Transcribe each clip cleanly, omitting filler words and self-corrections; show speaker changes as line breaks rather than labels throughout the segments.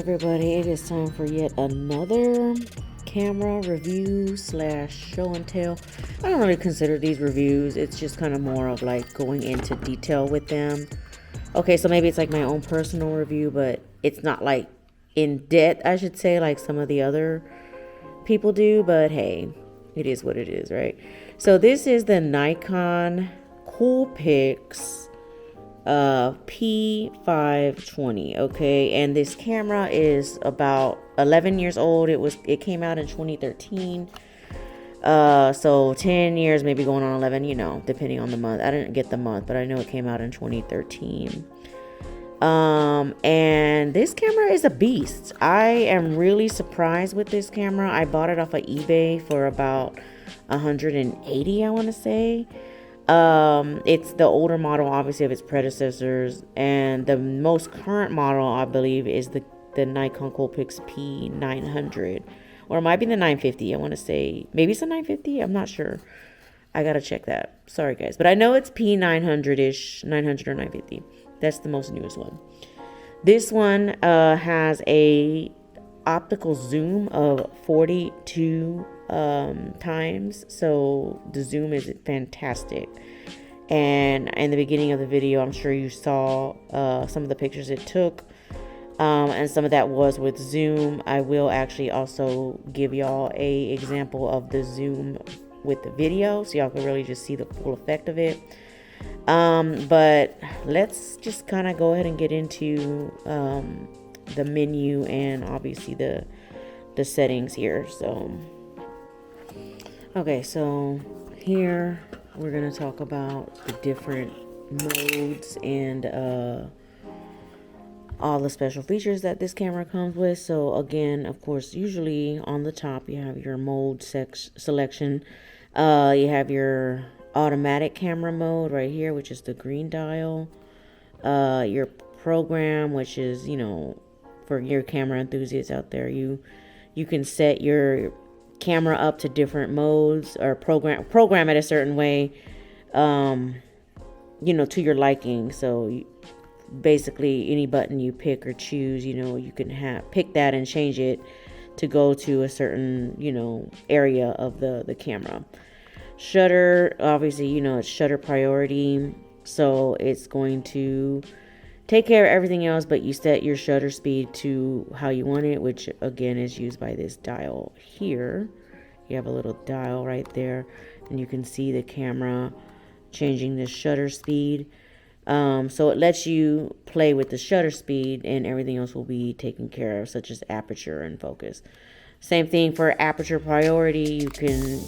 everybody, it is time for yet another camera review slash show and tell. I don't really consider these reviews. It's just kind of more of like going into detail with them. Okay, so maybe it's like my own personal review, but it's not like in depth, I should say, like some of the other people do. But hey, it is what it is, right? So this is the Nikon Coolpix p520. Okay, and this camera is about 11 years old. It came out in 2013, so 10 years, maybe going on 11, depending on the month. I didn't get the month, but I know it came out in 2013. And this camera is a beast. I am really surprised with this camera. I bought it off of eBay for about 180, I want to say. It's the older model, obviously, of its predecessors, and the most current model, I believe, is the Nikon Coolpix p900, or it might be the 950. I want to say maybe it's a 950. I'm not sure. I gotta check that. Sorry, guys, but I know it's p900-ish, 900 or 950. That's the most newest one. This one has a optical zoom of 42 times, so the zoom is fantastic. And in the beginning of the video, I'm sure you saw some of the pictures it took, and some of that was with zoom. I will actually also give y'all a example of the zoom with the video, so y'all can really just see the full effect of it. But let's just kind of go ahead and get into the menu and obviously the settings here. So okay, so here we're going to talk about the different modes and all the special features that this camera comes with. So again, of course, usually on the top you have your mode selection. You have your automatic camera mode right here, which is the green dial. Your program, which is, for your camera enthusiasts out there, you can set your camera up to different modes, or program it a certain way, to your liking. So basically any button you pick or choose, you can pick that and change it to go to a certain, area of the camera. Shutter, obviously, it's shutter priority, so it's going to take care of everything else, but you set your shutter speed to how you want it, which again is used by this dial here. You have a little dial right there, and you can see the camera changing the shutter speed. So it lets you play with the shutter speed, and everything else will be taken care of, such as aperture and focus. Same thing for aperture priority. You can,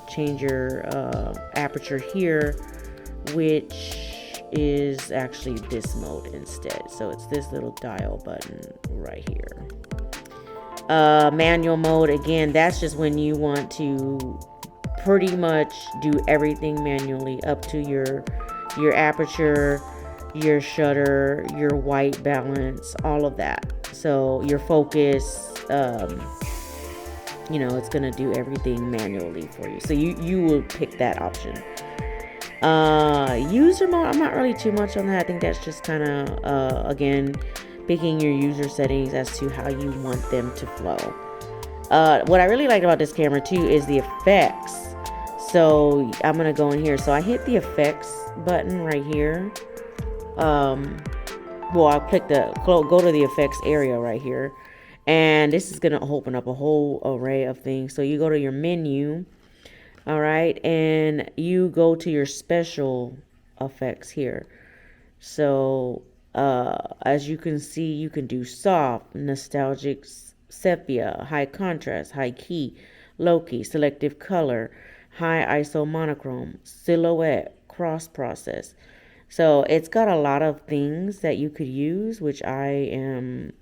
change your aperture here, which is actually this mode instead. So it's this little dial button right here. Manual mode, again, that's just when you want to pretty much do everything manually, up to your aperture, your shutter, your white balance, all of that. So your focus, it's going to do everything manually for you. So you will pick that option. User mode, I'm not really too much on that. I think that's just kind of, again, picking your user settings as to how you want them to flow. What I really liked about this camera too is the effects. So I'm going to go in here. So I hit the effects button right here. I'll click go to the effects area right here. And this is going to open up a whole array of things. So you go to your menu, all right, and you go to your special effects here. So as you can see, you can do soft, nostalgic, sepia, high contrast, high key, low key, selective color, high ISO monochrome, silhouette, cross process. So it's got a lot of things that you could use, which I am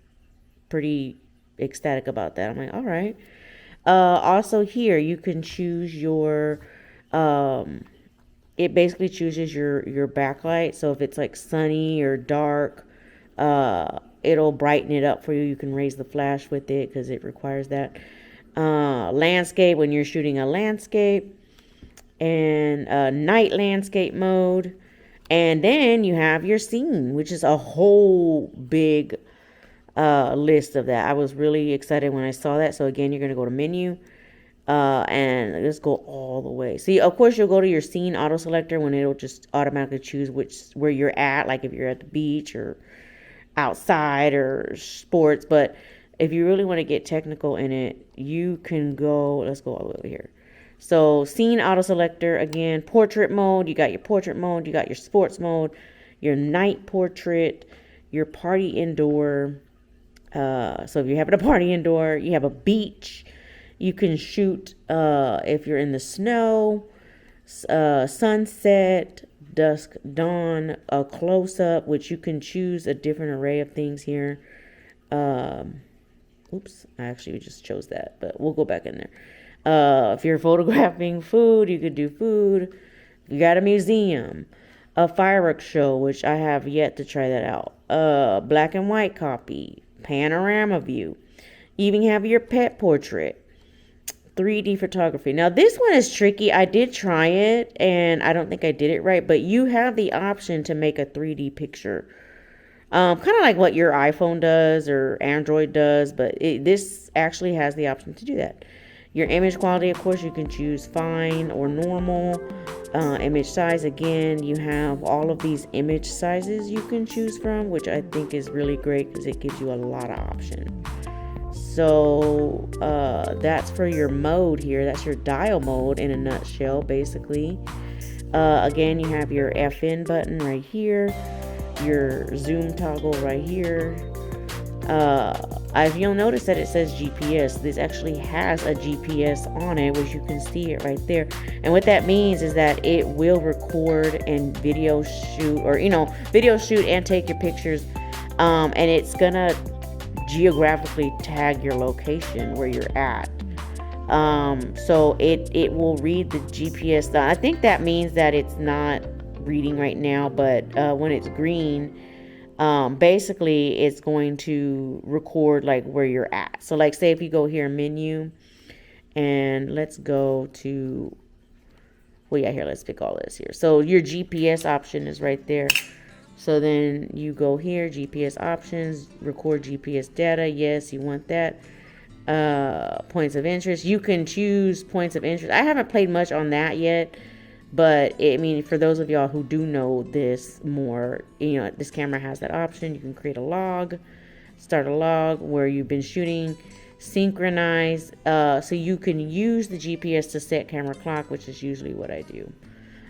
pretty ecstatic about that. I'm like, all right. Also here you can choose your it basically chooses your backlight. So if it's like sunny or dark, it'll brighten it up for you. You can raise the flash with it because it requires that. Landscape, when you're shooting a landscape, and night landscape mode. And then you have your scene, which is a whole big list of that. I was really excited when I saw that. So again, you're going to go to menu, and let's go all the way. See, of course, you'll go to your scene auto selector when it'll just automatically choose where you're at, like if you're at the beach or outside or sports. But if you really want to get technical in it, you can go, let's go all the way over here. So scene auto selector, again, portrait mode, you got your portrait mode, you got your sports mode, your night portrait, your party indoor. So if you're having a party indoor, you have a beach, you can shoot if you're in the snow, sunset, dusk, dawn, a close-up, which you can choose a different array of things here. Oops, I actually just chose that, but we'll go back in there. If you're photographing food, you could do food. You got a museum, a fireworks show, which I have yet to try that out. Black and white copy, panorama view. You even have your pet portrait, 3D photography. Now this one is tricky. I did try it and I don't think I did it right, but you have the option to make a 3D picture. Kind of like what your iPhone does or Android does, but this actually has the option to do that. Your image quality, of course, you can choose fine or normal. Image size, again, you have all of these image sizes you can choose from, which I think is really great because it gives you a lot of options. So that's for your mode here. That's your dial mode in a nutshell, basically. Again, you have your FN button right here, your zoom toggle right here. If you'll notice that it says GPS, this actually has a GPS on it, which you can see it right there. And what that means is that it will record and video shoot, or video shoot and take your pictures, and it's gonna geographically tag your location where you're at. So it will read the GPS. I think that means that it's not reading right now, but when it's green, basically it's going to record like where you're at. So like say if you go here menu, and let's go to, well yeah, here, let's pick all this here. So your GPS option is right there. So then you go here, GPS options, record GPS data. Yes, you want that. Points of interest, you can choose points of interest. I haven't played much on that yet, but I mean, for those of y'all who do know this more, this camera has that option. You can create a log, start a log where you've been shooting, synchronize. So you can use the GPS to set camera clock, which is usually what I do.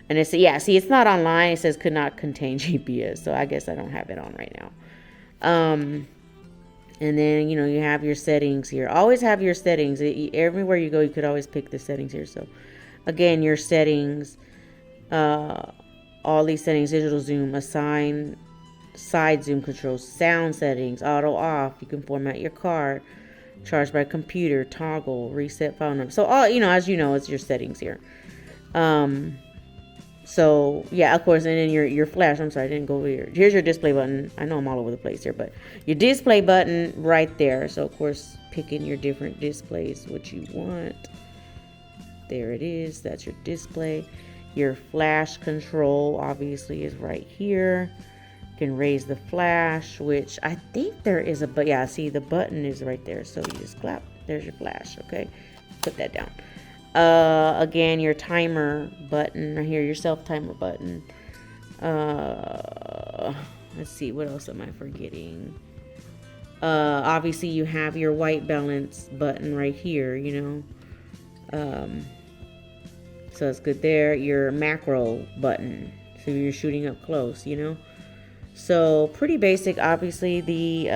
And it's, yeah, see, it's not online. It says could not contain GPS. So I guess I don't have it on right now. And then, you have your settings here. Always have your settings. Everywhere you go, you could always pick the settings here. So again, your settings, all these settings, digital zoom, assign, side zoom controls, sound settings, auto off. You can format your card, charge by computer, toggle, reset phone number. So all, as you know, it's your settings here. So yeah, of course, and then your flash, I'm sorry, I didn't go over here. Here's your display button. I know I'm all over the place here, but your display button right there. So of course, picking your different displays, what you want. There it is. That's your display. Your flash control obviously is right here. You can raise the flash, which I think there is a, but yeah, see the button is right there. So you just clap, there's your flash. Okay, put that down. Again, your timer button right here, your self timer button. Let's see, what else am I forgetting? Obviously you have your white balance button right here, so it's good there. Your macro button, so you're shooting up close, so pretty basic. Obviously the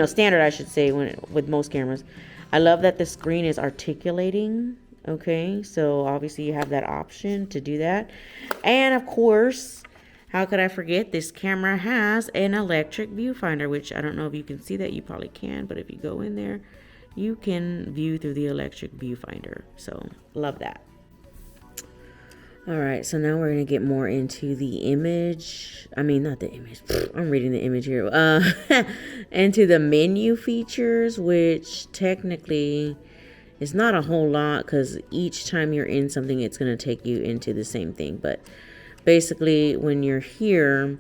standard, I should say, with most cameras. I love that the screen is articulating. Okay, so obviously you have that option to do that. And of course, how could I forget, this camera has an electric viewfinder, which I don't know if you can see that. You probably can, but if you go in there, you can view through the electric viewfinder. So love that. All right, so now we're going to get more into the image. I mean, not the image. I'm reading the image here. Into the menu features, which technically it's not a whole lot because each time you're in something, it's going to take you into the same thing. But basically, when you're here,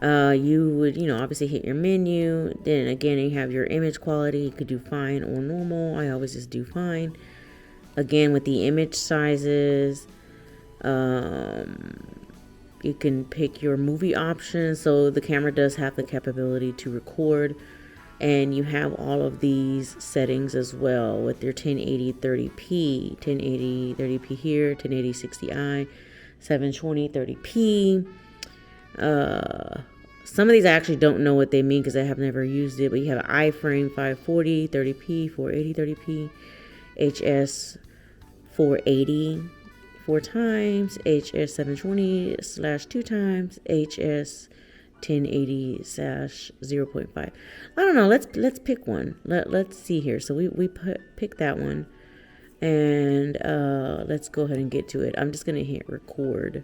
You would, obviously hit your menu. Then again, you have your image quality. You could do fine or normal. I always just do fine. Again, with the image sizes, you can pick your movie options. So the camera does have the capability to record, and you have all of these settings as well with your 1080 30p, 1080 30p here, 1080 60i, 720 30p. Some of these I actually don't know what they mean because I have never used it, but you have iframe 540 30p, 480 30p, HS 480 4 times, HS 720 / 2 times, HS 1080 / 0.5. I don't know. Let's pick one. Let's see here. So we pick that one, and let's go ahead and get to it. I'm just gonna hit record.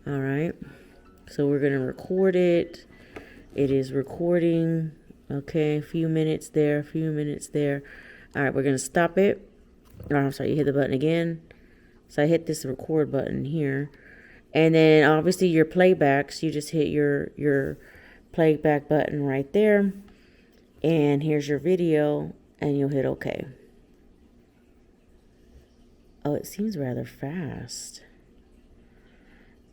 All right. So we're gonna record it. It is recording. Okay, a few minutes there, a few minutes there. All right, we're gonna stop it. Oh, I'm sorry, you hit the button again. So I hit this record button here. And then obviously your playbacks, you just hit your playback button right there. And here's your video, and you'll hit OK. Oh, it seems rather fast.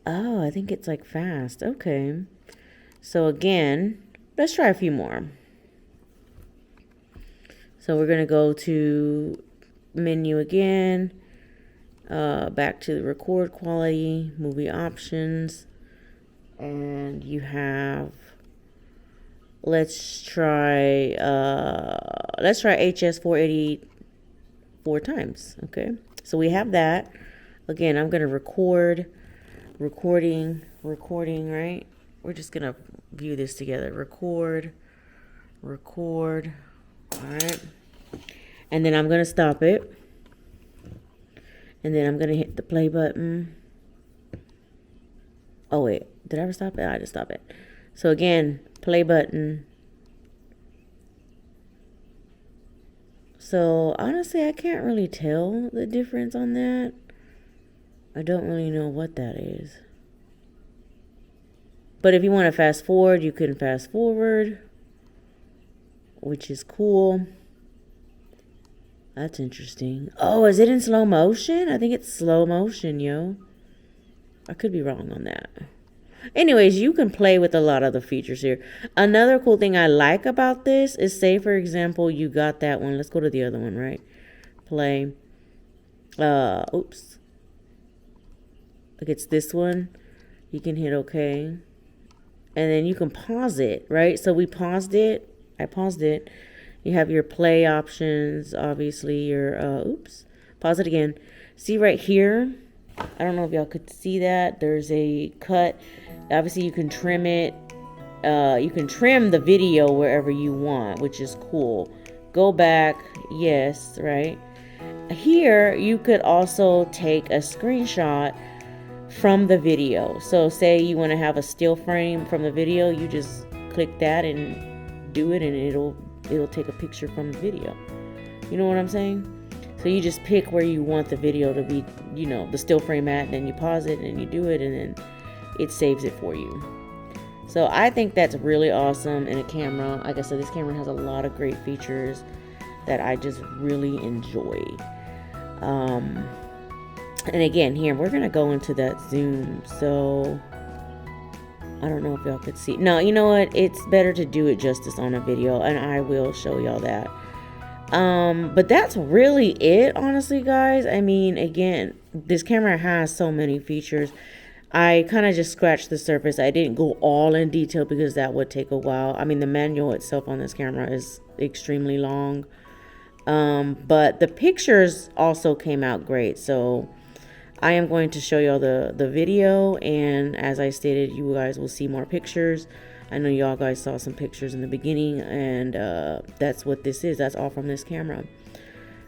Oh, I think it's like fast. Okay. So again, let's try a few more. So we're going to go to menu again. Back to the record quality, movie options, and you have, let's try HS 480 4 times. Okay, so we have that. Again, I'm gonna recording, right? We're just gonna view this together. Record, all right, and then I'm gonna stop it. And then I'm going to hit the play button. Oh, wait. Did I ever stop it? I just stopped it. So, again, play button. So, honestly, I can't really tell the difference on that. I don't really know what that is. But if you want to fast forward, you can fast forward, which is cool. That's interesting. Oh, is it in slow motion? I think it's slow motion, yo. I could be wrong on that. Anyways, you can play with a lot of the features here. Another cool thing I like about this is, say, for example, you got that one. Let's go to the other one, right? Play. Oops. Like it's this one. You can hit OK. And then you can pause it, right? So we paused it. I paused it. You have your play options, obviously your, oops, pause it again. See right here, I don't know if y'all could see that. There's a cut. Obviously you can trim it. You can trim the video wherever you want, which is cool. Go back, yes, right? Here, you could also take a screenshot from the video. So say you want to have a still frame from the video, you just click that and do it, and it'll take a picture from the video. You know what I'm saying? So you just pick where you want the video to be, the still frame at, and then you pause it and you do it, and then it saves it for you. So I think that's really awesome in a camera. Like I said, this camera has a lot of great features that I just really enjoy. And again, here, we're going to go into that zoom. So I don't know if y'all could see. No, you know what? It's better to do it justice on a video, and I will show y'all that. But that's really it, honestly, guys. I mean, again, this camera has so many features. I kind of just scratched the surface. I didn't go all in detail because that would take a while. I mean, the manual itself on this camera is extremely long. But the pictures also came out great. So I am going to show y'all the video, and as I stated, you guys will see more pictures. I know y'all guys saw some pictures in the beginning, and that's what this is. That's all from this camera.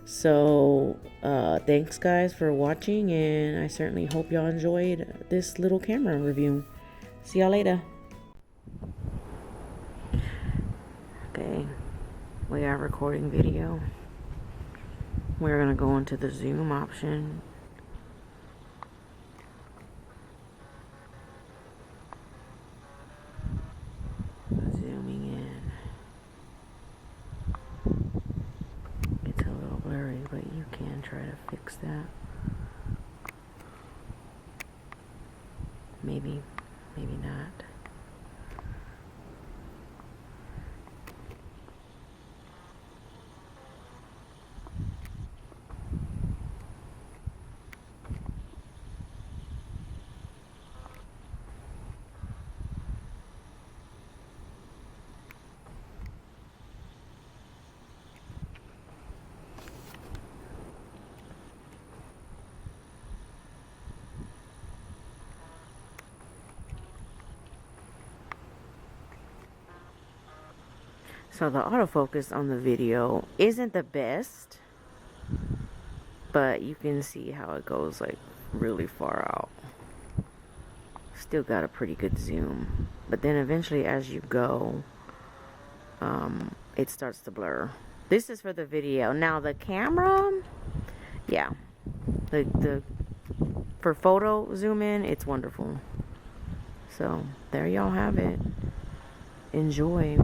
So thanks guys for watching, and I certainly hope y'all enjoyed this little camera review. See y'all later. Okay, we are recording video. We're gonna go into the zoom option. can try to fix that. Maybe, maybe not. So the autofocus on the video isn't the best, but you can see how it goes like really far out. Still got a pretty good zoom, but then eventually as you go, it starts to blur. This is for the video. Now the camera, yeah, the for photo zoom in, it's wonderful. So there y'all have it. Enjoy.